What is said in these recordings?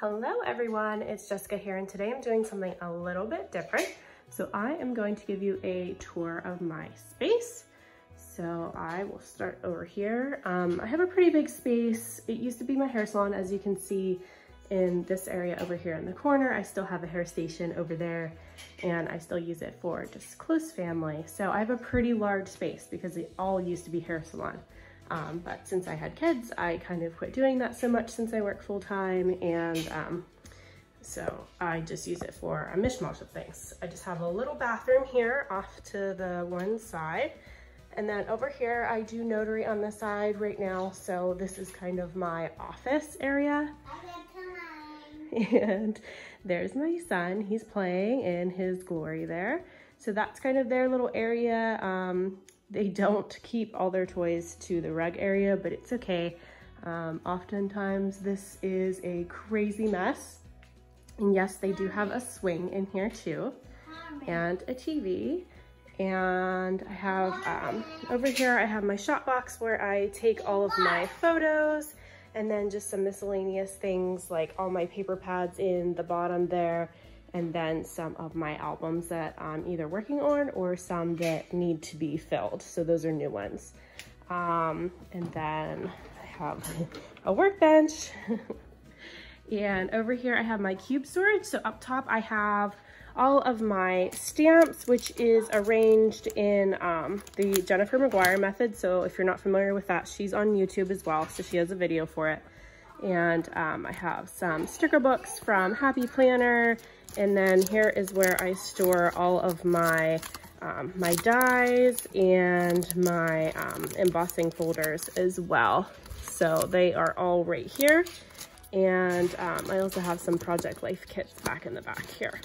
Hello everyone, it's Jessica here, and today I'm doing something a little bit different. So I am going to give you a tour of my space. So I will start over here. I have a pretty big space. It used to be my hair salon, as you can see in this area over here in the corner. I still have a hair station over there, and I still use it for just close family. So I have a pretty large space because it all used to be hair salon. But since I had kids, I kind of quit doing that so much since I work full time, and so I just use it for a mishmash of things. I just have a little bathroom here off to the one side, and then over here I do notary on the side right now, so this is kind of my office area. And there's my son, he's playing in his glory there. So that's kind of their little area. They don't keep all their toys to the rug area, but it's okay. Oftentimes this is a crazy mess. And yes, they do have a swing in here too, and a TV. And I have, over here I have my shop box where I take all of my photos, and then just some miscellaneous things like all my paper pads in the bottom there, and then some of my albums that I'm either working on or some that need to be filled. So those are new ones. And then I have a workbench. And over here I have my cube storage. So up top I have all of my stamps, which is arranged in the Jennifer McGuire method. So if you're not familiar with that, she's on YouTube as well, so she has a video for it. And I have some sticker books from Happy Planner, and then here is where I store all of my my dies and my embossing folders as well. So they are all right here. And I also have some Project Life kits back in the back here.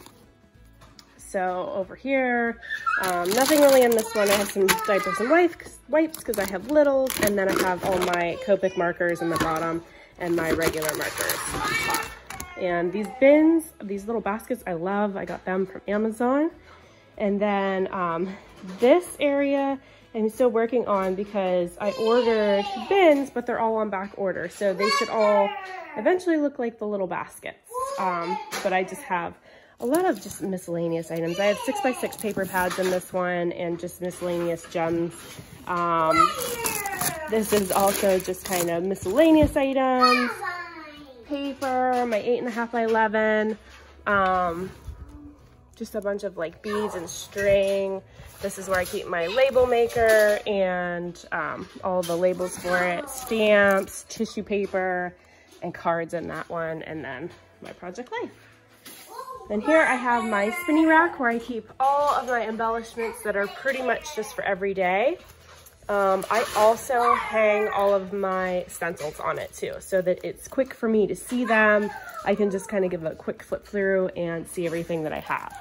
So over here, nothing really in this one. I have some diapers and wipes because I have littles, and then I have all my Copic markers in the bottom and my regular markers on top. And these bins, these little baskets, I love. I got them from Amazon. And then this area I'm still working on because I ordered bins, but they're all on back order. So they should all eventually look like the little baskets. But I just have a lot of just miscellaneous items. I have 6x6 paper pads in this one, and just miscellaneous gems. This is also just kind of miscellaneous items, paper, my 8.5 by 11, just a bunch of like beads and string. This is where I keep my label maker and all the labels for it, stamps, tissue paper, and cards in that one, and then my Project Life. Then here I have my Spinny Rack where I keep all of my embellishments that are pretty much just for every day. I also hang all of my stencils on it too, so that it's quick for me to see them. I can just kind of give a quick flip through and see everything that I have.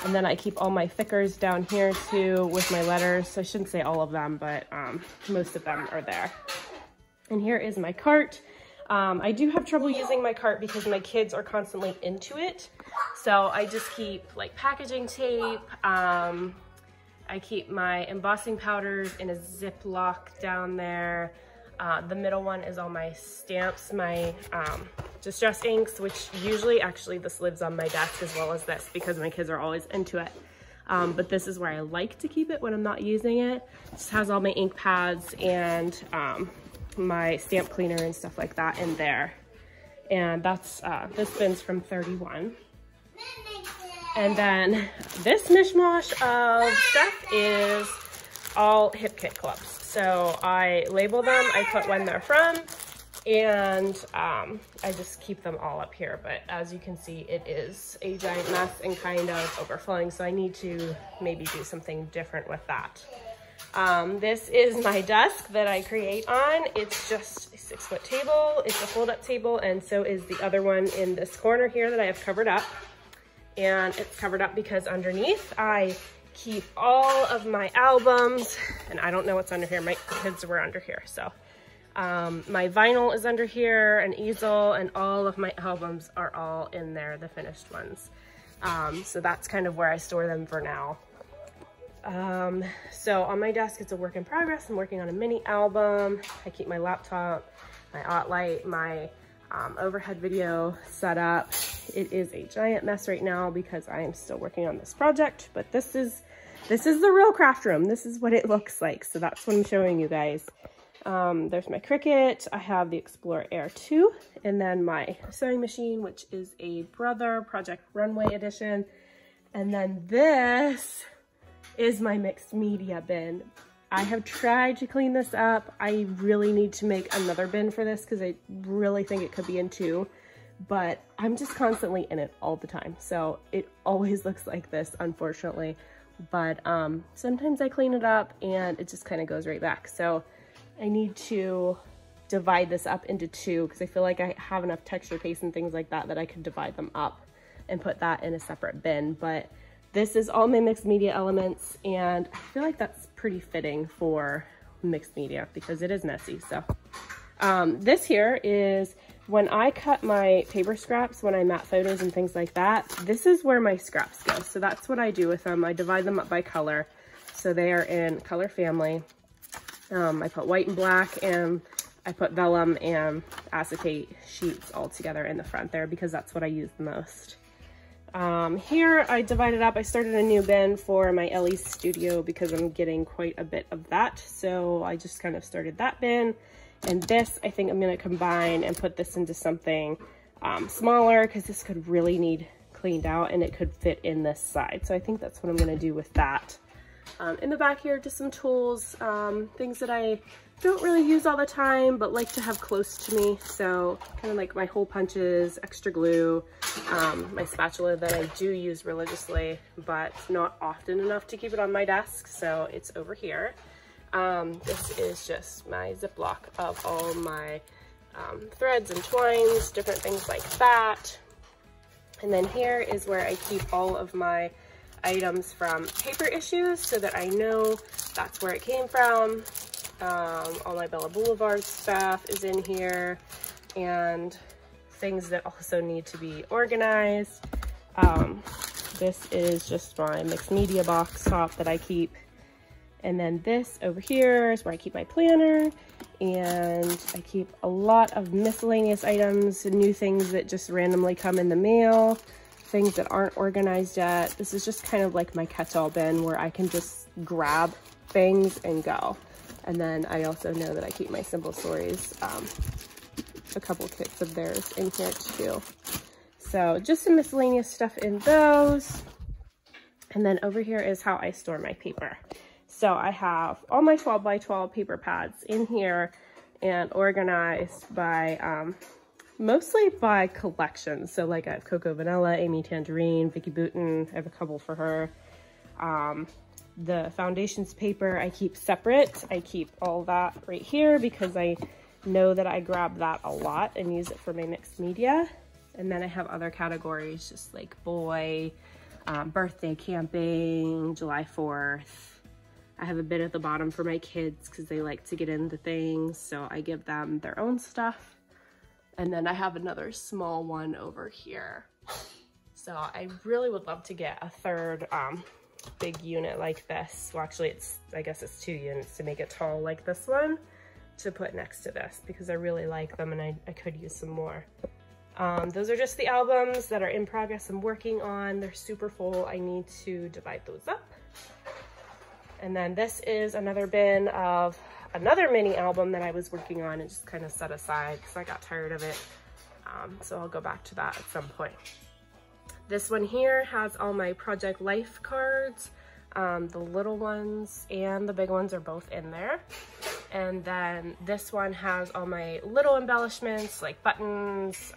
And then I keep all my thickers down here too with my letters. So I shouldn't say all of them, but most of them are there. And here is my cart. I do have trouble using my cart because my kids are constantly into it. So I just keep like packaging tape. I keep my embossing powders in a Ziploc down there. The middle one is all my stamps, my distress inks, which usually actually this lives on my desk as well as this because my kids are always into it. But this is where I like to keep it when I'm not using it. It just has all my ink pads and my stamp cleaner and stuff like that in there. And that's, this bin's from 31. And then this mishmash of stuff is all Hip Kit clubs. So I label them, I put when they're from, and I just keep them all up here. But as you can see, it is a giant mess and kind of overflowing, so I need to maybe do something different with that. This is my desk that I create on. It's just a 6-foot table. It's a fold-up table, and so is the other one in this corner here that I have covered up. And it's covered up because underneath I keep all of my albums, and I don't know what's under here. My kids were under here, so my vinyl is under here, an easel, and all of my albums are all in there, the finished ones. So that's kind of where I store them for now. So on my desk, it's a work in progress. I'm working on a mini album. I keep my laptop, my OttLite, my overhead video setup. It is a giant mess right now because I am still working on this project, but this is the real craft room. This is what it looks like. So that's what I'm showing you guys. There's my Cricut. I have the Explorer Air 2, and then my sewing machine, which is a Brother Project Runway edition. And then this is my mixed media bin. I have tried to clean this up. I really need to make another bin for this because I really think it could be in 2, but I'm just constantly in it all the time. So it always looks like this, unfortunately. But sometimes I clean it up and it just kind of goes right back. So I need to divide this up into 2 because I feel like I have enough texture paste and things like that that I could divide them up and put that in a separate bin. But this is all my mixed media elements, and I feel like that's pretty fitting for mixed media because it is messy. So this here is when I cut my paper scraps, when I mat photos and things like that, this is where my scraps go. So that's what I do with them. I divide them up by color. So they are in color family. I put white and black, and I put vellum and acetate sheets all together in the front there because that's what I use the most. Here I divided up. I started a new bin for my Ellie Studio because I'm getting quite a bit of that. So I just kind of started that bin. And this, I think I'm going to combine and put this into something smaller because this could really need cleaned out and it could fit in this side. So I think that's what I'm going to do with that. In the back here, just some tools, things that I don't really use all the time, but like to have close to me. So kind of like my hole punches, extra glue, my spatula that I do use religiously, but not often enough to keep it on my desk. So it's over here. This is just my Ziploc of all my threads and twines, different things like that. And then here is where I keep all of my items from paper issues so that I know that's where it came from. All my Bella Boulevard stuff is in here, and things that also need to be organized. This is just my mixed media box top that I keep. And then this over here is where I keep my planner, and I keep a lot of miscellaneous items, new things that just randomly come in the mail, things that aren't organized yet. This is just kind of like my catch-all bin where I can just grab things and go. And then I also know that I keep my Simple Stories, a couple kits of theirs in here too. So just some miscellaneous stuff in those. And then over here is how I store my paper. So I have all my 12 by 12 paper pads in here and organized by, mostly by collection. So like I have Cocoa Vanilla, Amy Tangerine, Vicky Boutin, I have a couple for her. The foundations paper I keep separate. I keep all that right here because I know that I grab that a lot and use it for my mixed media. And then I have other categories just like boy, birthday camping, July 4th. I have a bit at the bottom for my kids because they like to get into things, so I give them their own stuff. And then I have another small one over here. So I really would love to get a third big unit like this. Well, actually I guess it's 2 units to make it tall like this one to put next to this because I really like them and I could use some more. Those are just the albums that are in progress I'm working on. They're super full. I need to divide those up. And then this is another bin of another mini album that I was working on and just kind of set aside because I got tired of it. So I'll go back to that at some point. This one here has all my Project Life cards. The little ones and the big ones are both in there. And then this one has all my little embellishments like buttons,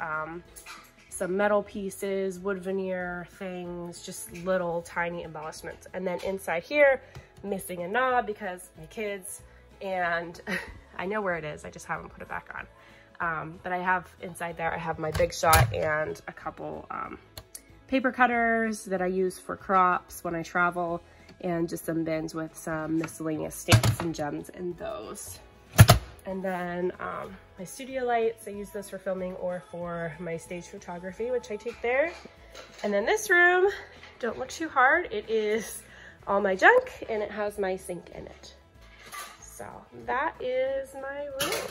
some metal pieces, wood veneer things, just little tiny embellishments. And then inside here, missing a knob because my kids, and I know where it is, I just haven't put it back on. But I have inside there, I have my Big Shot and a couple paper cutters that I use for crops when I travel, and just some bins with some miscellaneous stamps and gems in those. And then my studio lights, I use those for filming or for my stage photography, which I take there. And then this room, don't look too hard, it is all my junk and it has my sink in it. So that is my room.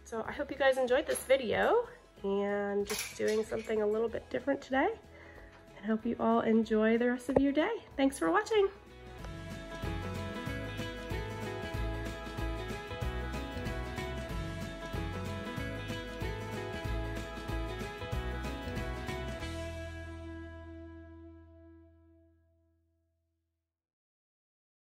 So I hope you guys enjoyed this video, and just doing something a little bit different today. And hope you all enjoy the rest of your day. Thanks for watching.